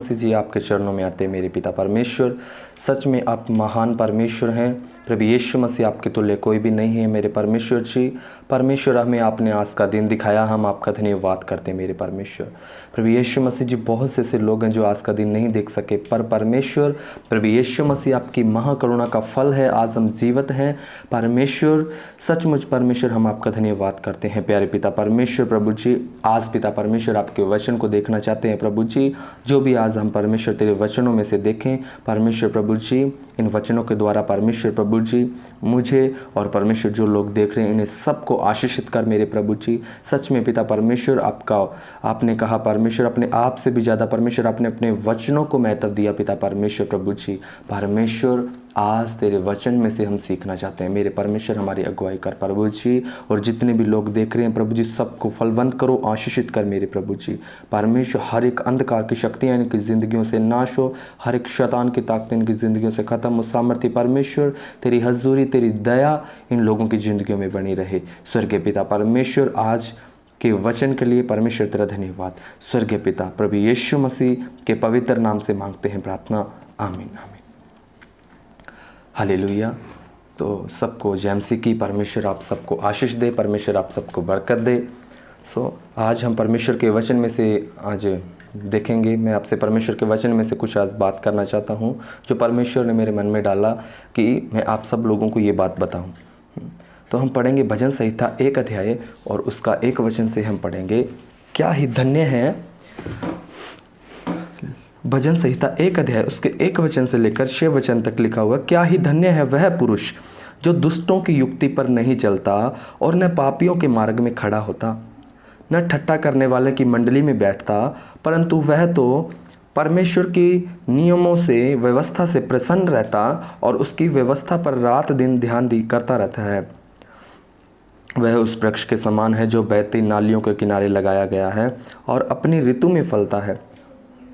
मसीह जी आपके चरणों में आते हैं मेरे पिता परमेश्वर। सच में आप महान परमेश्वर हैं। प्रभु यीशु मसीह आपके तुल्य कोई भी नहीं है मेरे परमेश्वर जी। परमेश्वर हमें आपने आज का दिन दिखाया, हम आपका धन्यवाद करते हैं मेरे परमेश्वर। प्रभु यीशु मसीह जी बहुत से ऐसे लोग हैं जो आज का दिन नहीं देख सके, पर परमेश्वर प्रभु यीशु मसीह आपकी महाकरुणा का फल है, आज हम जीवित हैं परमेश्वर। सचमुच परमेश्वर हम आपका धन्यवाद करते हैं प्यारे पिता परमेश्वर। प्रभु जी आज पिता परमेश्वर आपके वचन को देखना चाहते हैं प्रभु जी। जो भी आज हम परमेश्वर तेरे वचनों में से देखें परमेश्वर प्रभु जी, इन वचनों के द्वारा परमेश्वर प्रभु जी मुझे और परमेश्वर जो लोग देख रहे हैं इन्हें सबको आशीषित कर मेरे प्रभु जी। सच में पिता परमेश्वर आपने कहा परमेश्वर अपने आप से भी ज़्यादा परमेश्वर आपने अपने वचनों को महत्व दिया पिता परमेश्वर प्रभु जी। परमेश्वर आज तेरे वचन में से हम सीखना चाहते हैं मेरे परमेश्वर, हमारी अगुवाई कर प्रभु जी। और जितने भी लोग देख रहे हैं प्रभु जी सबको फलवंत करो, आशीषित कर मेरे प्रभु जी। परमेश्वर हर एक अंधकार की शक्तियाँ इनकी ज़िंदगियों से नाश हो, हर एक शैतान की ताकत इनकी ज़िंदगियों से ख़त्म हो। सामर्थ्य परमेश्वर तेरी हजूरी तेरी दया इन लोगों की ज़िंदगियों में बनी रहे। स्वर्गीय पिता परमेश्वर आज के वचन के लिए परमेश्वर तेरा धन्यवाद। स्वर्गीय पिता प्रभु यीशु मसीह के पवित्र नाम से मांगते हैं प्रार्थना, आमीन आमीन हालेलुया। तो सबको जय मसीह की। परमेश्वर आप सबको आशीष दे, परमेश्वर आप सबको बरकत दे। आज हम परमेश्वर के वचन में से आज देखेंगे। मैं आपसे परमेश्वर के वचन में से कुछ आज बात करना चाहता हूँ जो परमेश्वर ने मेरे मन में डाला कि मैं आप सब लोगों को ये बात बताऊँ। तो हम पढ़ेंगे भजन संहिता 1 अध्याय और उसका 1 वचन से हम पढ़ेंगे, क्या ही धन्य है। भजन संहिता 1 अध्याय उसके 1 वचन से लेकर 6 वचन तक लिखा हुआ, क्या ही धन्य है वह पुरुष जो दुष्टों की युक्ति पर नहीं चलता और न पापियों के मार्ग में खड़ा होता, न ठट्ठा करने वाले की मंडली में बैठता, परंतु वह तो परमेश्वर की नियमों से व्यवस्था से प्रसन्न रहता और उसकी व्यवस्था पर रात दिन ध्यान करता रहता है। वह उस वृक्ष के समान है जो बहती नालियों के किनारे लगाया गया है और अपनी ऋतु में फलता है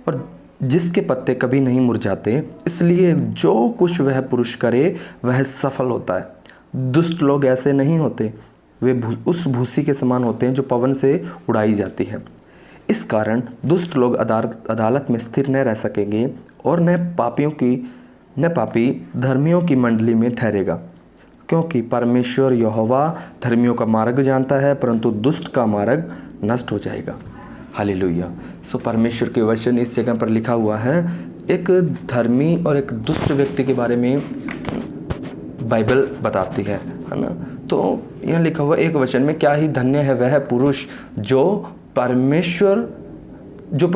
और जिसके पत्ते कभी नहीं मुरझाते। इसलिए जो कुछ वह पुरुष करे वह सफल होता है। दुष्ट लोग ऐसे नहीं होते, वे उस भूसी के समान होते हैं जो पवन से उड़ाई जाती है। इस कारण दुष्ट लोग अदालत में स्थिर न रह सकेंगे और न पापी धर्मियों की मंडली में ठहरेगा, क्योंकि परमेश्वर यहोवा धर्मियों का मार्ग जानता है परंतु दुष्ट का मार्ग नष्ट हो जाएगा। हालेलुया। परमेश्वर के वचन इस जगह पर लिखा हुआ है, एक धर्मी और एक दुष्ट व्यक्ति के बारे में बाइबल बताती है ना। तो यहाँ लिखा हुआ 1 वचन में, क्या ही धन्य है वह पुरुष जो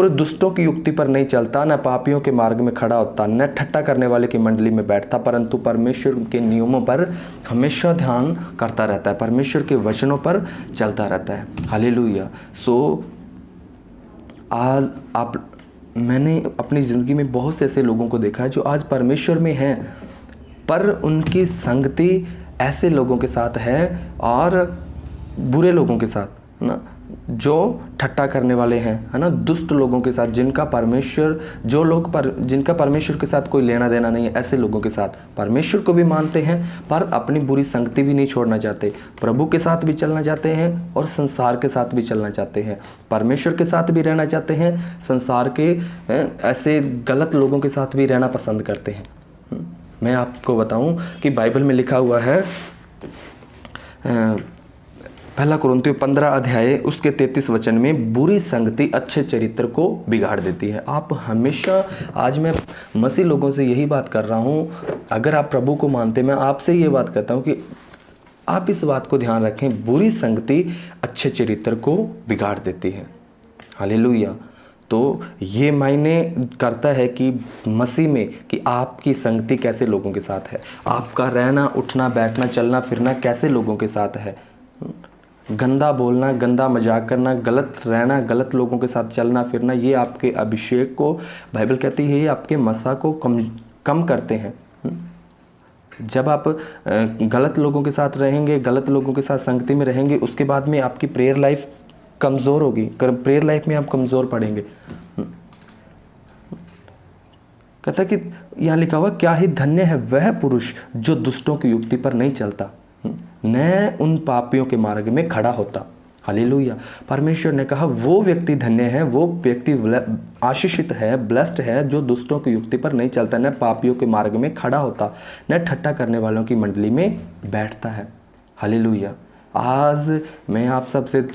दुष्टों की युक्ति पर नहीं चलता, न पापियों के मार्ग में खड़ा होता, न ठट्ठा करने वाले की मंडली में बैठता, परंतु परमेश्वर के नियमों पर हमेशा ध्यान करता रहता है, परमेश्वर के वचनों पर चलता रहता है। हालेलुया। आज मैंने अपनी ज़िंदगी में बहुत से ऐसे लोगों को देखा है जो आज परमेश्वर में हैं, पर उनकी संगति ऐसे लोगों के साथ है और बुरे लोगों के साथ ना, जो ठट्ठा करने वाले हैं है ना, दुष्ट लोगों के साथ, जिनका परमेश्वर के साथ कोई लेना देना नहीं है, ऐसे लोगों के साथ परमेश्वर को भी मानते हैं पर अपनी बुरी संगति भी नहीं छोड़ना चाहते, प्रभु के साथ भी चलना चाहते हैं और संसार के साथ भी चलना चाहते हैं, परमेश्वर के साथ भी रहना चाहते हैं, संसार के ऐसे गलत लोगों के साथ भी रहना पसंद करते हैं। मैं आपको बताऊं कि बाइबल में लिखा हुआ है, 1 कुरिन्थियों 15 अध्याय उसके 33 वचन में, बुरी संगति अच्छे चरित्र को बिगाड़ देती है। आप हमेशा, आज मैं मसीह लोगों से यही बात कर रहा हूँ, अगर आप प्रभु को मानते, मैं आपसे ये बात कहता हूँ कि आप इस बात को ध्यान रखें, बुरी संगति अच्छे चरित्र को बिगाड़ देती है। हालेलुया। तो ये मायने करता है कि मसीह में कि आपकी संगति कैसे लोगों के साथ है, आपका रहना उठना बैठना चलना फिरना कैसे लोगों के साथ है। गंदा बोलना, गंदा मजाक करना, गलत रहना, गलत लोगों के साथ चलना फिरना, ये आपके अभिषेक को, बाइबल कहती है, ये आपके मसा को कम करते हैं। जब आप गलत लोगों के साथ रहेंगे, गलत लोगों के साथ संगति में रहेंगे, उसके बाद में आपकी प्रेयर लाइफ कमज़ोर होगी, प्रेयर लाइफ में आप कमज़ोर पड़ेंगे। कहता कि यहाँ लिखा हुआ, क्या ही धन्य है वह पुरुष जो दुष्टों की युक्ति पर नहीं चलता, न उन पापियों के मार्ग में खड़ा होता। हालेलुया। परमेश्वर ने कहा वो व्यक्ति धन्य है, वो व्यक्ति आशीषित है, ब्लेस्ड है, जो दुष्टों की युक्ति पर नहीं चलता, न पापियों के मार्ग में खड़ा होता, न ठट्ठा करने वालों की मंडली में बैठता है। हालेलुया। आज मैं आप सबसे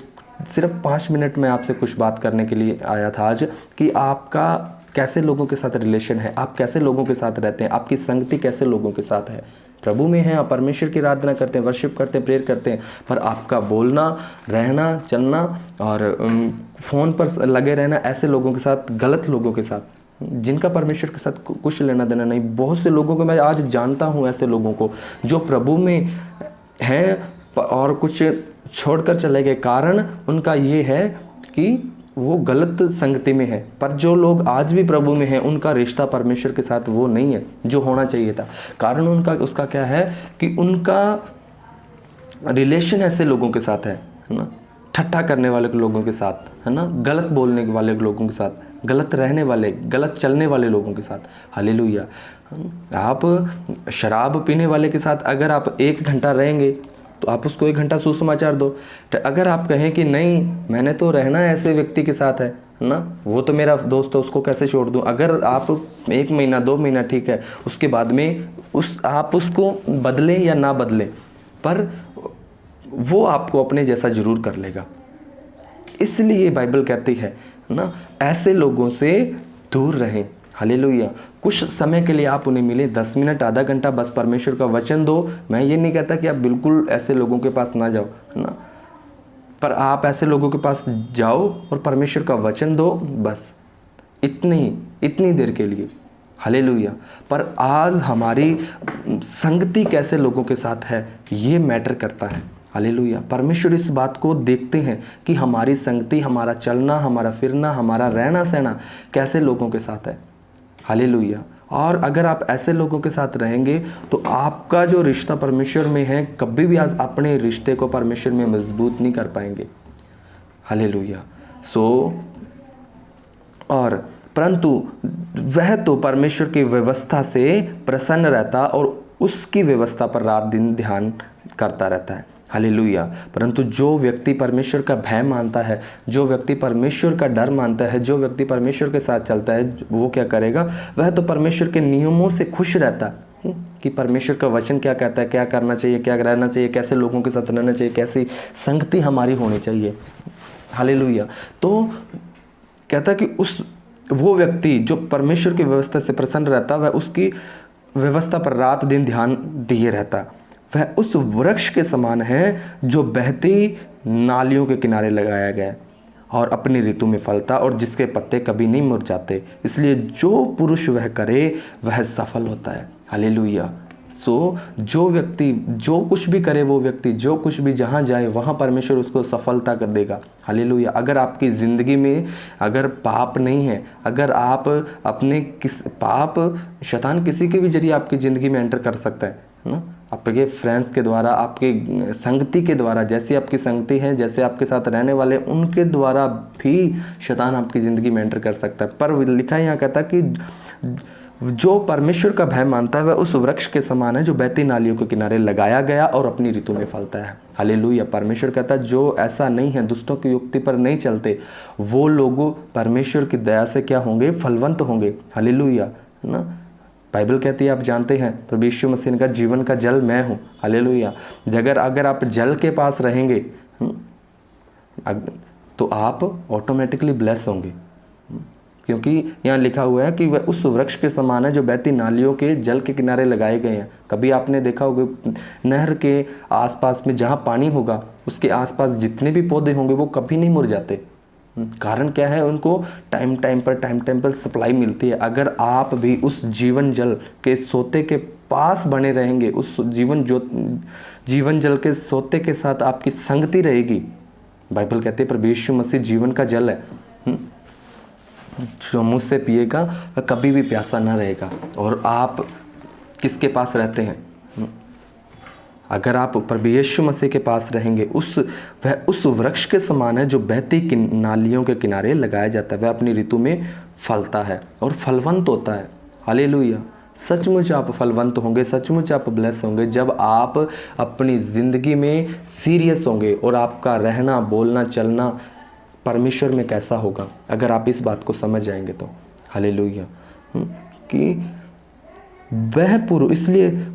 सिर्फ 5 मिनट में आपसे कुछ बात करने के लिए आया था आज, कि आपका कैसे लोगों के साथ रिलेशन है, आप कैसे लोगों के साथ रहते हैं, आपकी संगति कैसे लोगों के साथ है। प्रभु में हैं, आप परमेश्वर की आराधना करते हैं, वर्शिप करते हैं, प्रेयर करते हैं, पर आपका बोलना, रहना, चलना और फ़ोन पर लगे रहना ऐसे लोगों के साथ, गलत लोगों के साथ, जिनका परमेश्वर के साथ कुछ लेना देना नहीं। बहुत से लोगों को मैं आज जानता हूँ, ऐसे लोगों को जो प्रभु में हैं और कुछ छोड़कर चले गए। कारण उनका ये है कि वो गलत संगति में है। पर जो लोग आज भी प्रभु में हैं, उनका रिश्ता परमेश्वर के साथ वो नहीं है जो होना चाहिए था। कारण उसका क्या है कि उनका रिलेशन ऐसे लोगों के साथ है ना, ठट्ठा करने वाले लोगों के साथ, है ना, गलत बोलने वाले लोगों के साथ, गलत रहने वाले, गलत चलने वाले लोगों के साथ। हालेलुया। आप शराब पीने वाले के साथ अगर आप 1 घंटा रहेंगे तो आप उसको 1 घंटा सुसमाचार दो। अगर आप कहें कि नहीं मैंने तो रहना ऐसे व्यक्ति के साथ है ना, वो तो मेरा दोस्त है, उसको कैसे छोड़ दूं। अगर आप 1 महीना 2 महीना ठीक है, उसके बाद में आप उसको बदलें या ना बदलें, पर वो आपको अपने जैसा जरूर कर लेगा। इसलिए बाइबल कहती है ना, ऐसे लोगों से दूर रहें। हालेलुया। कुछ समय के लिए आप उन्हें मिले, 10 मिनट, आधा घंटा, बस परमेश्वर का वचन दो। मैं ये नहीं कहता कि आप बिल्कुल ऐसे लोगों के पास ना जाओ, है ना, पर आप ऐसे लोगों के पास जाओ और परमेश्वर का वचन दो, बस इतनी देर के लिए। हालेलुया। पर आज हमारी संगति कैसे लोगों के साथ है, ये मैटर करता है। हालेलुया। परमेश्वर इस बात को देखते हैं कि हमारी संगति, हमारा चलना, हमारा फिरना, हमारा रहना सहना कैसे लोगों के साथ है। हालेलुया। और अगर आप ऐसे लोगों के साथ रहेंगे तो आपका जो रिश्ता परमेश्वर में है, कभी भी आज अपने रिश्ते को परमेश्वर में मजबूत नहीं कर पाएंगे। हालेलुया। और परंतु वह तो परमेश्वर की व्यवस्था से प्रसन्न रहता और उसकी व्यवस्था पर रात दिन ध्यान करता रहता है। हालेलुया। परंतु जो व्यक्ति परमेश्वर का भय मानता है, जो व्यक्ति परमेश्वर का डर मानता है, जो व्यक्ति परमेश्वर के साथ चलता है, वो क्या करेगा, वह तो परमेश्वर के नियमों से खुश रहता है कि परमेश्वर का वचन क्या कहता है, क्या करना चाहिए, क्या रहना चाहिए, कैसे लोगों के साथ रहना चाहिए, कैसी संगति हमारी होनी चाहिए। हालेलुया। तो कहता कि वो व्यक्ति जो परमेश्वर की व्यवस्था से प्रसन्न रहता, वह उसकी व्यवस्था पर रात दिन ध्यान दिए रहता। वह उस वृक्ष के समान है जो बहती नालियों के किनारे लगाया गया और अपनी ऋतु में फलता और जिसके पत्ते कभी नहीं मुरझाते। इसलिए जो पुरुष वह करे वह सफल होता है। हालेलुया। जो व्यक्ति जो कुछ भी करे, वो व्यक्ति जो कुछ भी जहाँ जाए वहाँ परमेश्वर उसको सफलता कर देगा। हालेलुया। अगर आपकी ज़िंदगी में अगर पाप नहीं है, अगर आप अपने पाप शैतान किसी के भी जरिए आपकी ज़िंदगी में एंटर कर सकता है ना, आपके फ्रेंड्स के द्वारा, आपके संगति के द्वारा, जैसी आपकी संगति है, जैसे आपके साथ रहने वाले, उनके द्वारा भी शैतान आपकी ज़िंदगी में एंटर कर सकता है। पर लिखा यहाँ कहता कि जो परमेश्वर का भय मानता है वह उस वृक्ष के समान है जो बहती नालियों के किनारे लगाया गया और अपनी ऋतु में फलता है। हालेलुया। परमेश्वर कहता है जो ऐसा नहीं है, दुष्टों की युक्ति पर नहीं चलते, वो लोग परमेश्वर की दया से क्या होंगे, फलवंत होंगे। हालेलुया ना। बाइबल कहती है, आप जानते हैं, प्रभु यीशु मसीह का जीवन का जल मैं हूँ। हालेलुया। अगर आप जल के पास रहेंगे तो आप ऑटोमेटिकली ब्लेस होंगे, क्योंकि यहाँ लिखा हुआ है कि वह उस वृक्ष के समान है जो बहती नालियों के जल के किनारे लगाए गए हैं। कभी आपने देखा होगा नहर के आसपास में जहाँ पानी होगा, उसके आसपास जितने भी पौधे होंगे वो कभी नहीं मुरझाते। कारण क्या है, उनको टाइम टाइम पर सप्लाई मिलती है। अगर आप भी उस जीवन जल के सोते के पास बने रहेंगे, उस जीवन जल के सोते के साथ आपकी संगति रहेगी। बाइबल कहती है प्रभु यीशु मसीह जीवन का जल है, जो मुझसे पिएगा वह कभी भी प्यासा ना रहेगा। और आप किसके पास रहते हैं? अगर आप प्रभु यीशु मसीह के पास रहेंगे, वह उस वृक्ष के समान है जो बहती नालियों के किनारे लगाया जाता है। वह अपनी ऋतु में फलता है और फलवंत होता है। हालेलुया। सचमुच आप फलवंत होंगे, सचमुच आप ब्लेस होंगे जब आप अपनी ज़िंदगी में सीरियस होंगे। और आपका रहना, बोलना, चलना परमेश्वर में कैसा होगा अगर आप इस बात को समझ जाएंगे तो। हालेलुया। कि वह पुरुष, इसलिए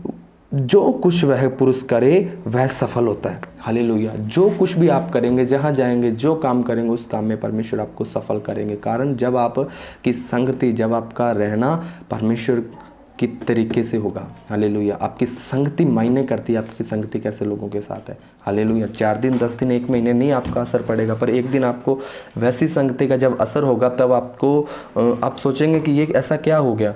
जो कुछ वह पुरुष करे वह सफल होता है। हालेलुया। जो कुछ भी आप करेंगे, जहाँ जाएंगे, जो काम करेंगे, उस काम में परमेश्वर आपको सफल करेंगे। कारण जब आपकी संगति, जब आपका रहना परमेश्वर की तरीके से होगा। हालेलुया। आपकी संगति मायने करती है, आपकी संगति कैसे लोगों के साथ है। हालेलुया। 4 दिन, 10 दिन, 1 महीने नहीं आपका असर पड़ेगा, पर एक दिन आपको वैसी संगति का जब असर होगा तब आप सोचेंगे कि ये ऐसा क्या हो गया,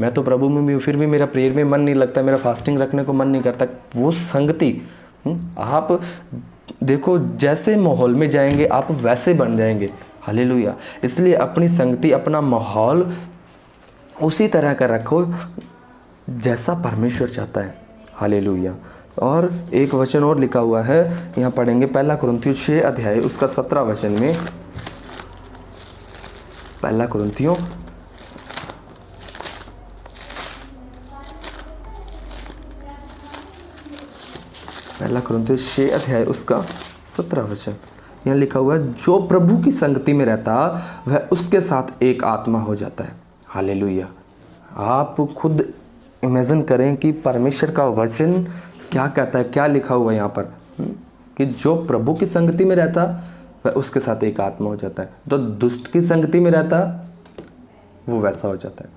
मैं तो प्रभु में भी हूँ, फिर भी मेरा प्रेयर में मन नहीं लगता, मेरा फास्टिंग रखने को मन नहीं करता। वो संगति, आप देखो जैसे माहौल में जाएंगे आप वैसे बन जाएंगे। हालेलुया। इसलिए अपनी संगति, अपना माहौल उसी तरह का रखो जैसा परमेश्वर चाहता है। हालेलुया। और एक वचन और लिखा हुआ है, यहाँ पढ़ेंगे 1 कुरिन्थियों 6 अध्याय उसका 17 वचन में। 1 कुरिन्थियों 6 अध्याय उसका 17 वचन, यहाँ लिखा हुआ है, जो प्रभु की संगति में रहता वह उसके साथ एक आत्मा हो जाता है। हालेलुया। आप खुद इमेजिन करें कि परमेश्वर का वचन क्या कहता है, क्या लिखा हुआ है यहाँ पर, कि जो प्रभु की संगति में रहता वह उसके साथ एक आत्मा हो जाता है। जो दुष्ट की संगति में रहता वो वैसा हो जाता है।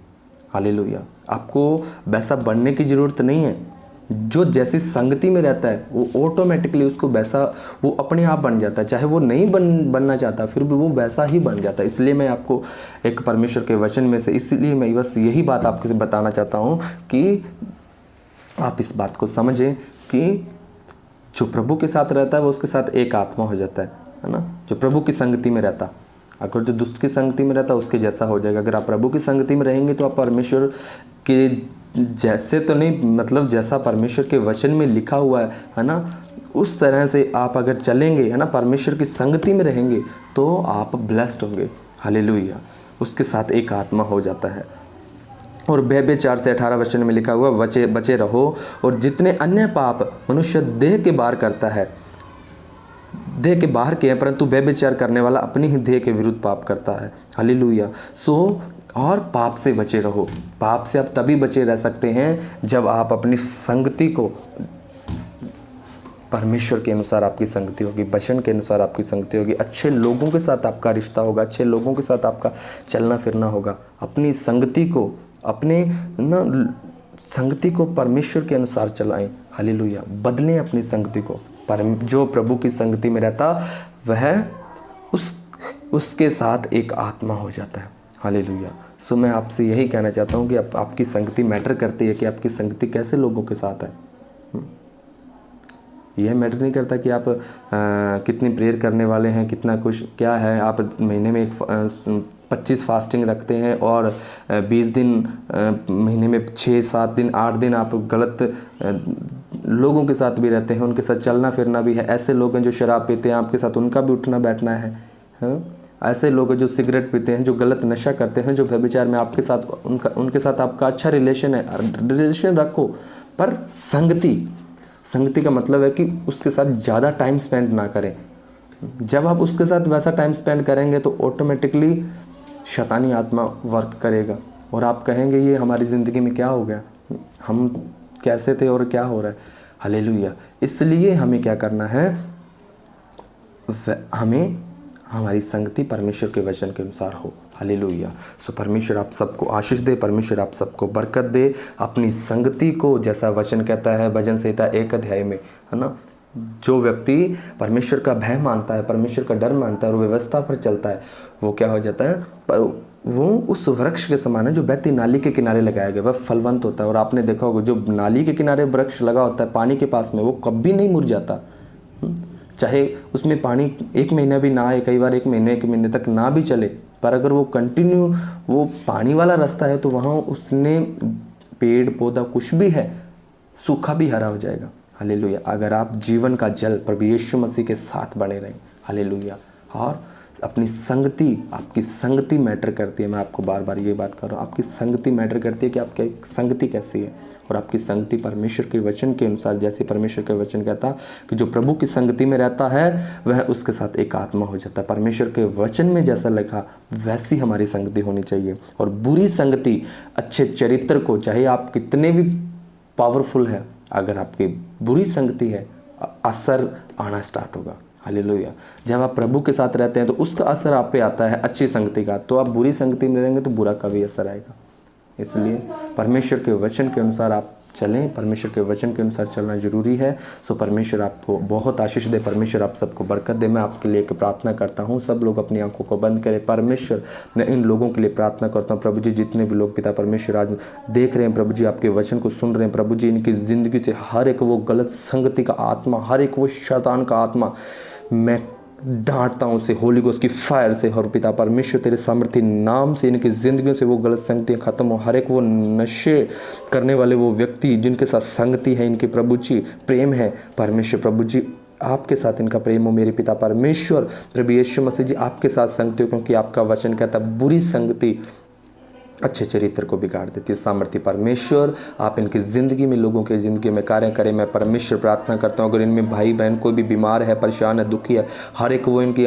हालेलुया। आपको वैसा बनने की ज़रूरत नहीं है। जो जैसी संगति में रहता है वो ऑटोमेटिकली उसको वैसा, वो अपने आप बन जाता है। चाहे वो नहीं बनना चाहता, फिर भी वो वैसा ही बन जाता है। इसलिए मैं आपको एक परमेश्वर के वचन में से, इसलिए मैं बस यही बात आपको बताना चाहता हूँ कि आप इस बात को समझें कि जो प्रभु के साथ रहता है वो उसके साथ एक आत्मा हो जाता है ना। जो प्रभु की संगति में रहता, अगर जो दुष्ट की संगति में रहता उसके जैसा हो जाएगा। अगर आप प्रभु की संगति में रहेंगे तो आप परमेश्वर के जैसे तो नहीं, मतलब जैसा परमेश्वर के वचन में लिखा हुआ है ना, उस तरह से आप अगर चलेंगे, है ना, परमेश्वर की संगति में रहेंगे तो आप ब्लेस्ड होंगे। हालेलुया। उसके साथ एक आत्मा हो जाता है। और व्यभिचार से 18 वचन में लिखा हुआ, बचे रहो और जितने अन्य पाप मनुष्य देह के बाहर करता है, देह के बाहर के हैं, परंतु व्यभिचार करने वाला अपनी ही देह के विरुद्ध पाप करता है। हालेलुया। और पाप से बचे रहो। पाप से आप तभी बचे रह सकते हैं जब आप अपनी संगति को, परमेश्वर के अनुसार आपकी संगति होगी, वचन के अनुसार आपकी संगति होगी, अच्छे लोगों के साथ आपका रिश्ता होगा, अच्छे लोगों के साथ आपका चलना फिरना होगा। अपनी संगति को, अपने संगति को परमेश्वर के अनुसार चलाएं। हालेलुया। बदलें अपनी संगति को। जो प्रभु की संगति में रहता वह उसके साथ एक आत्मा हो जाता है। हालेलुया। सो मैं आपसे यही कहना चाहता हूँ कि आपकी संगति मैटर करती है, कि आपकी संगति कैसे लोगों के साथ है। यह मैटर नहीं करता कि आप कितनी प्रेयर करने वाले हैं, कितना कुछ क्या है। आप महीने में 25 फास्टिंग रखते हैं और 20 दिन, महीने में 6, 7 दिन, 8 दिन आप गलत लोगों के साथ भी रहते हैं, उनके साथ चलना फिरना भी है। ऐसे लोग हैं जो शराब पीते हैं, आपके साथ उनका भी उठना बैठना है। ऐसे लोग जो सिगरेट पीते हैं, जो गलत नशा करते हैं, जो व्यभिचार में आपके साथ, उनके साथ आपका अच्छा रिलेशन है, रिलेशन रखो, पर संगति का मतलब है कि उसके साथ ज़्यादा टाइम स्पेंड ना करें। जब आप उसके साथ वैसा टाइम स्पेंड करेंगे तो ऑटोमेटिकली शैतानी आत्मा वर्क करेगा और आप कहेंगे ये हमारी ज़िंदगी में क्या हो गया, हम कैसे थे और क्या हो रहा है। हालेलुया। इसलिए हमें क्या करना है, हमें हमारी संगति परमेश्वर के वचन के अनुसार हो। हालेलुया। सो परमेश्वर आप सबको आशीष दे, परमेश्वर आप सबको बरकत दे। अपनी संगति को, जैसा वचन कहता है भजन संहिता 1 अध्याय में, है ना, जो व्यक्ति परमेश्वर का भय मानता है, परमेश्वर का डर मानता है और व्यवस्था पर चलता है, वो क्या हो जाता है, वो उस वृक्ष के समान है जो बहती नाली के किनारे लगाया गया, वह फलवंत होता है। और आपने देखा होगा जो नाली के किनारे वृक्ष लगा होता है पानी के पास में, वो कभी नहीं मुरझाता। चाहे उसमें पानी 1 महीना भी ना आए, कई बार 1 महीने तक ना भी चले, पर अगर वो कंटिन्यू वो पानी वाला रास्ता है तो वहाँ उसने पेड़ पौधा कुछ भी है सूखा भी हरा हो जाएगा। हालेलुया। अगर आप जीवन का जल प्रभु यीशु मसीह के साथ बने रहें, हालेलुया, और अपनी संगति, आपकी संगति मैटर करती है। मैं आपको बार बार ये बात कर रहा हूँ, आपकी संगति मैटर करती है कि आपकी संगति कैसी है। और आपकी संगति परमेश्वर के वचन के अनुसार, जैसे परमेश्वर का वचन कहता कि जो प्रभु की संगति में रहता है वह उसके साथ एक आत्मा हो जाता है। परमेश्वर के वचन में जैसा लिखा वैसी हमारी संगति होनी चाहिए। और बुरी संगति अच्छे चरित्र को, चाहे आप कितने भी पावरफुल है, अगर आपकी बुरी संगति है असर आना स्टार्ट होगा। हालेलुया। जब आप प्रभु के साथ रहते हैं तो उसका असर आप पे आता है अच्छी संगति का। तो आप बुरी संगति में रहेंगे तो बुरा का भी असर आएगा। इसलिए परमेश्वर के वचन के अनुसार आप चलें, परमेश्वर के वचन के अनुसार चलना जरूरी है। सो परमेश्वर आपको बहुत आशीष दे, परमेश्वर आप सबको बरकत दे। मैं आपके लिए प्रार्थना करता हूँ, सब लोग अपनी आंखों को बंद करें। परमेश्वर, मैं इन लोगों के लिए प्रार्थना करता हूँ प्रभु जी, जितने भी लोग पिता परमेश्वर आज देख रहे हैं प्रभु जी, आपके वचन को सुन रहे हैं प्रभु जी, इनकी ज़िंदगी से हर एक वो गलत संगति का आत्मा, हर एक वो शैतान का आत्मा मैं डांटता हूँ उसे होली गोस्ट की फायर से। और पिता परमेश्वर तेरे सामर्थ्य नाम से इनकी ज़िंदगियों से वो गलत संगतियाँ ख़त्म हो। हर एक वो नशे करने वाले वो व्यक्ति जिनके साथ संगति है, इनके प्रभु जी प्रेम है, परमेश्वर प्रभु जी आपके साथ इनका प्रेम हो। मेरे पिता परमेश्वर प्रभु यीशु मसीह जी आपके साथ संगति हो, क्योंकि आपका वचन कहता बुरी संगति अच्छे चरित्र को बिगाड़ देती है। सामर्थ्य परमेश्वर आप इनकी ज़िंदगी में, लोगों के ज़िंदगी में कार्य करें। मैं परमेश्वर प्रार्थना करता हूँ अगर इनमें भाई बहन कोई भी बीमार है, परेशान है, दुखी है, हर एक वो इनकी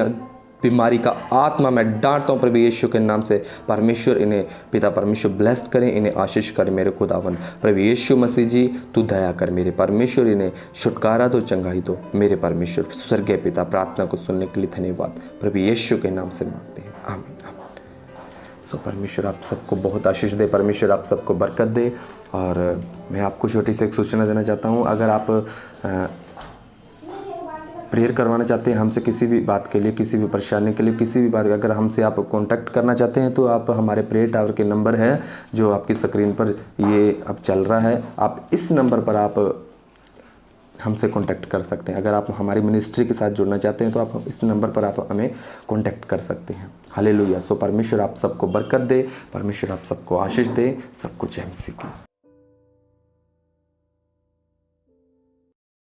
बीमारी का आत्मा मैं डांटता हूँ प्रभु यीशु के नाम से। परमेश्वर इन्हें पिता परमेश्वर ब्लेस्ड करें, इन्हें आशीष करें मेरे खुदावन प्रभु यीशु मसीह जी। तू दया कर मेरे परमेश्वर, इन्हें छुटकारा दो, चंगाई दो मेरे परमेश्वर। स्वर्गीय पिता, प्रार्थना को सुनने के लिए धन्यवाद, प्रभु यीशु के नाम से मांगते हैं, आमीन। सो परमेश्वर आप सबको बहुत आशीष दे, परमेश्वर आप सबको बरकत दे। और मैं आपको छोटी सी एक सूचना देना चाहता हूँ, अगर आप प्रेयर करवाना चाहते हैं हमसे किसी भी बात के लिए, किसी भी परेशानी के लिए, किसी भी बात, अगर हमसे आप कांटेक्ट करना चाहते हैं तो आप हमारे प्रेयर टावर के नंबर है जो आपकी स्क्रीन पर ये अब चल रहा है, आप इस नंबर पर आप हमसे कांटेक्ट कर सकते हैं। अगर आप हमारी मिनिस्ट्री के साथ जुड़ना चाहते हैं तो आप इस नंबर पर आप हमें कांटेक्ट कर सकते हैं। हालेलुया। सो परमेश्वर आप सबको बरकत दे, परमेश्वर आप सबको आशीष दे, सबको जय मसीह की।